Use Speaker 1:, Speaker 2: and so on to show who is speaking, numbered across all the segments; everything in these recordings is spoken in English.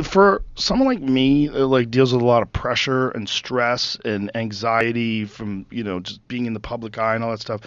Speaker 1: for someone like me that like deals with a lot of pressure and stress and anxiety from just being in the public eye and all that stuff,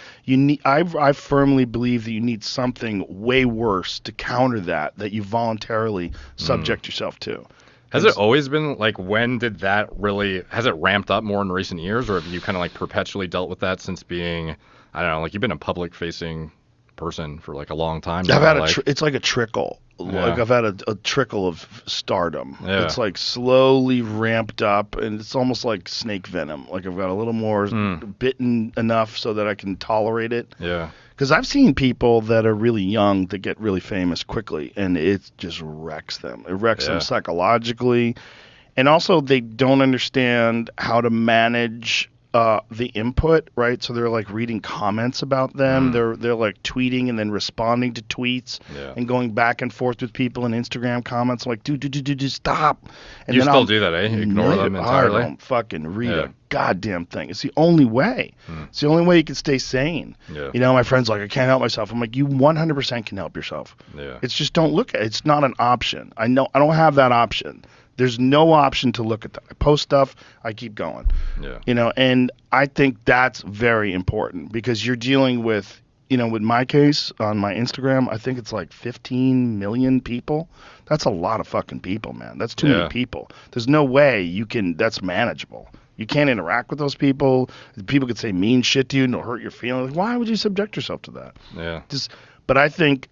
Speaker 1: I firmly believe that you need something way worse to counter that you voluntarily subject yourself to.
Speaker 2: Has it always been like, when did that really, has it ramped up more in recent years, or have you kind of like perpetually dealt with that since being, I don't know, like you've been a public facing person for like a long time now?
Speaker 1: I've had it's like a trickle.
Speaker 2: Yeah.
Speaker 1: Like I've had a trickle of stardom.
Speaker 2: Yeah.
Speaker 1: It's like slowly ramped up, and it's almost like snake venom. Like I've got a little more bitten enough so that I can tolerate it.
Speaker 2: Yeah.
Speaker 1: Because I've seen people that are really young that get really famous quickly, and it just wrecks them. It wrecks them psychologically, and also they don't understand how to manage the input, right? So they're like reading comments about them. They're like tweeting and then responding to tweets and going back and forth with people in Instagram comments. Like, dude, stop. And
Speaker 2: you
Speaker 1: then
Speaker 2: still do that, eh? Ignore them entirely?
Speaker 1: I don't fucking read a goddamn thing. It's the only way. It's the only way you can stay sane.
Speaker 2: Yeah.
Speaker 1: My friend's like, I can't help myself. I'm like, you 100% can help yourself.
Speaker 2: Yeah.
Speaker 1: It's just don't look at it. It's not an option. I know I don't have that option. There's no option to look at that. I post stuff, I keep going.
Speaker 2: Yeah.
Speaker 1: And I think that's very important because you're dealing with, with my case on my Instagram, I think it's like 15 million people. That's a lot of fucking people, man. That's too many people. There's no way that's manageable. You can't interact with those people. People could say mean shit to you and it'll hurt your feelings. Why would you subject yourself to that?
Speaker 2: Yeah.
Speaker 1: But I think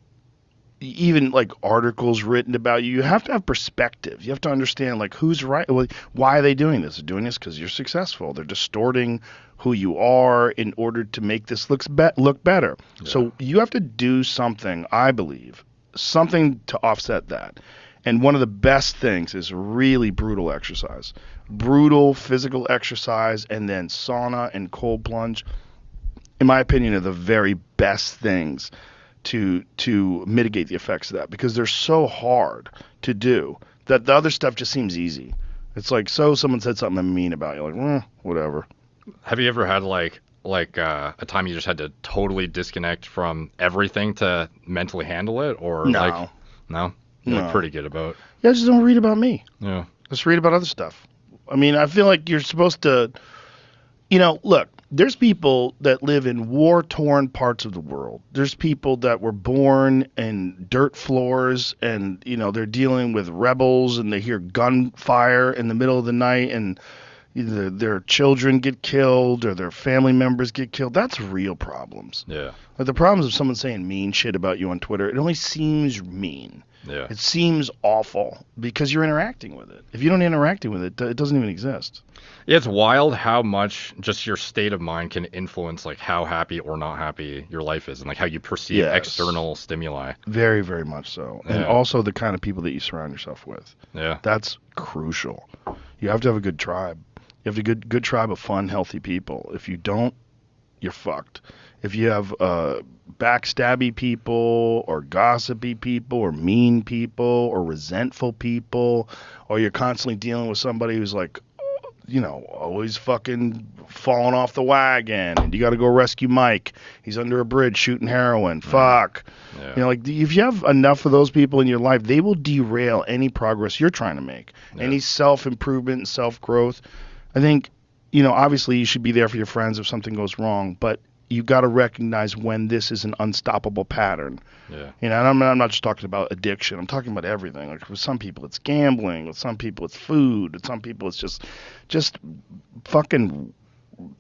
Speaker 1: even like articles written about you have to have perspective. You have to understand like who's right. Why are they doing this? They're doing this because you're successful. They're distorting who you are in order to make this look better. Yeah. So you have to do something, I believe, something to offset that. And one of the best things is really brutal exercise, brutal physical exercise, and then sauna and cold plunge, in my opinion, are the very best things to mitigate the effects of that, because they're so hard to do that the other stuff just seems easy. It's like, someone said something mean about you, like, whatever.
Speaker 2: Have you ever had like a time you just had to totally disconnect from everything to mentally handle it, or
Speaker 1: no?
Speaker 2: You're like pretty good about.
Speaker 1: Yeah, just don't read about me.
Speaker 2: Yeah,
Speaker 1: just read about other stuff. I mean, I feel like you're supposed to, look. There's people that live in war-torn parts of the world. There's people that were born in dirt floors and, they're dealing with rebels and they hear gunfire in the middle of the night and either their children get killed or their family members get killed. That's real problems.
Speaker 2: Yeah.
Speaker 1: Like the problems of someone saying mean shit about you on Twitter, it only seems mean.
Speaker 2: Yeah.
Speaker 1: It seems awful because you're interacting with it. If you don't interact with it, it doesn't even exist.
Speaker 2: Yeah, it's wild how much just your state of mind can influence like how happy or not happy your life is and like how you perceive external stimuli.
Speaker 1: Very, very much so. Yeah. And also the kind of people that you surround yourself with.
Speaker 2: Yeah.
Speaker 1: That's crucial. You have to have a good tribe. You have a good tribe of fun, healthy people. If you don't, you're fucked. If you have backstabby people or gossipy people or mean people or resentful people, or you're constantly dealing with somebody who's like, always fucking falling off the wagon, and you got to go rescue Mike. He's under a bridge shooting heroin. Fuck.
Speaker 2: Yeah.
Speaker 1: If you have enough of those people in your life, they will derail any progress you're trying to make, any self-improvement and self-growth. I think, obviously you should be there for your friends if something goes wrong, but you got to recognize when this is an unstoppable pattern.
Speaker 2: Yeah.
Speaker 1: And I'm not just talking about addiction. I'm talking about everything. Like with some people it's gambling, with some people it's food, with some people it's just fucking.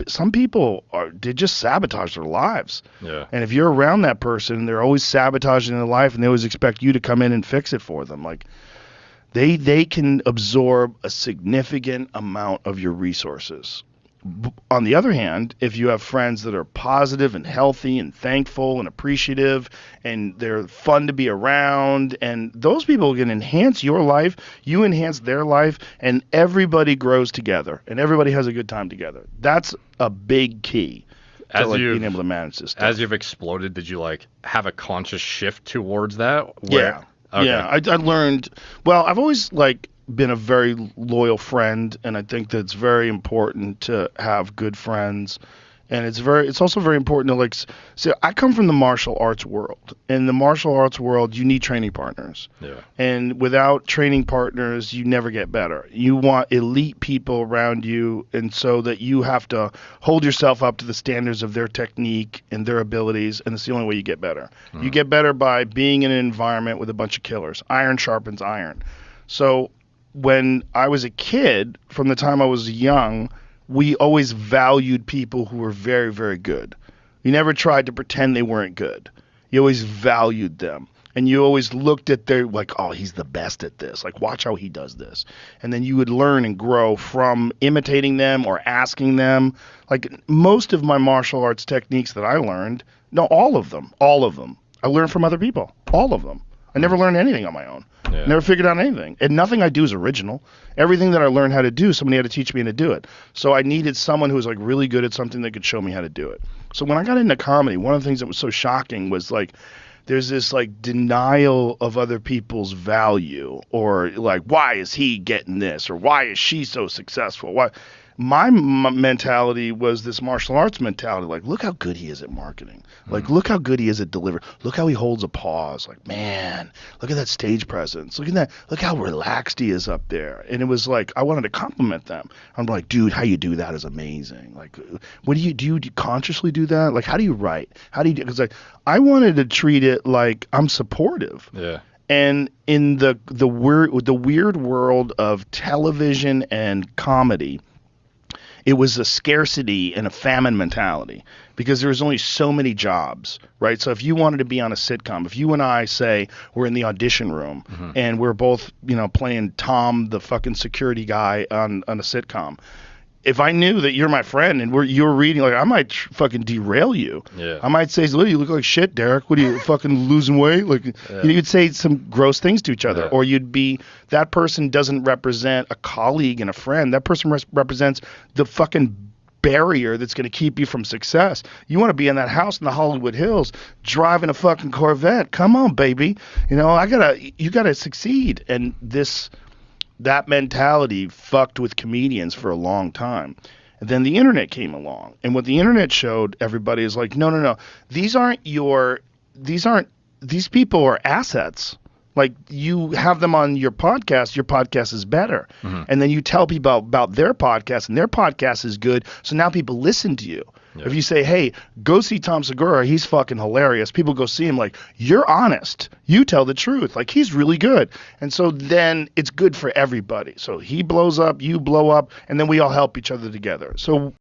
Speaker 1: Some people they just sabotage their lives.
Speaker 2: Yeah.
Speaker 1: And if you're around that person, they're always sabotaging their life, and they always expect you to come in and fix it for them. Like they can absorb a significant amount of your resources. On the other hand, if you have friends that are positive and healthy and thankful and appreciative and they're fun to be around, and those people can enhance your life, you enhance their life, and everybody grows together and everybody has a good time together. That's a big key to being able to manage this stuff.
Speaker 2: As you've exploded, did you have a conscious shift towards that?
Speaker 1: Yeah. Okay. Yeah, I learned, I've always been a very loyal friend, and I think that it's very important to have good friends And it's also very important to so I come from the martial arts world. In the martial arts world, you need training partners.
Speaker 2: Yeah.
Speaker 1: And without training partners, you never get better. You want elite people around you, and so that you have to hold yourself up to the standards of their technique and their abilities, and it's the only way you get better. You get better by being in an environment with a bunch of killers. Iron sharpens iron. So when I was a kid, from the time I was young, we always valued people who were very, very good. You never tried to pretend they weren't good. You always valued them. And you always looked at their, oh, he's the best at this. Watch how he does this. And then you would learn and grow from imitating them or asking them. Most of my martial arts techniques that I learned, no, all of them, I learned from other people. All of them. I never learned anything on my own.
Speaker 2: Yeah.
Speaker 1: Never figured out anything. And nothing I do is original. Everything that I learned how to do, somebody had to teach me how to do it. So I needed someone who was really good at something that could show me how to do it. So when I got into comedy, one of the things that was so shocking was there's this denial of other people's value, or why is he getting this, or why is she so successful? Why? My mentality was this martial arts mentality. Look how good he is at marketing. Look how good he is at delivery. Look how he holds a pause. Man, look at that stage presence. Look at that. Look how relaxed he is up there. And it was I wanted to compliment them. I'm dude, how you do that is amazing. What do you consciously do that? How do you write? How do you do? Because I wanted to treat it like I'm supportive.
Speaker 2: Yeah.
Speaker 1: And in the weird world of television and comedy, it was a scarcity and a famine mentality, because there was only so many jobs, right? So if you wanted to be on a sitcom, if you and I say we're in the audition room and we're both, playing Tom, the fucking security guy on a sitcom, if I knew that you're my friend and you're reading, I might fucking derail you.
Speaker 2: Yeah.
Speaker 1: I might say, you look like shit, Derek. What are you fucking losing weight? You'd say some gross things to each other,
Speaker 2: Yeah.
Speaker 1: or you'd be, that person doesn't represent a colleague and a friend. That person represents the fucking barrier that's going to keep you from success. You want to be in that house in the Hollywood Hills driving a fucking Corvette. Come on, baby. You gotta succeed. And that mentality fucked with comedians for a long time. And then the internet came along. And what the internet showed everybody is no. These people are assets. You have them on your podcast is better. And then you tell people about their podcast, and their podcast is good. So now people listen to you. Yeah. If you say, hey, go see Tom Segura, he's fucking hilarious, people go see him, you're honest. You tell the truth. He's really good. And so then it's good for everybody. So he blows up, you blow up, and then we all help each other together. So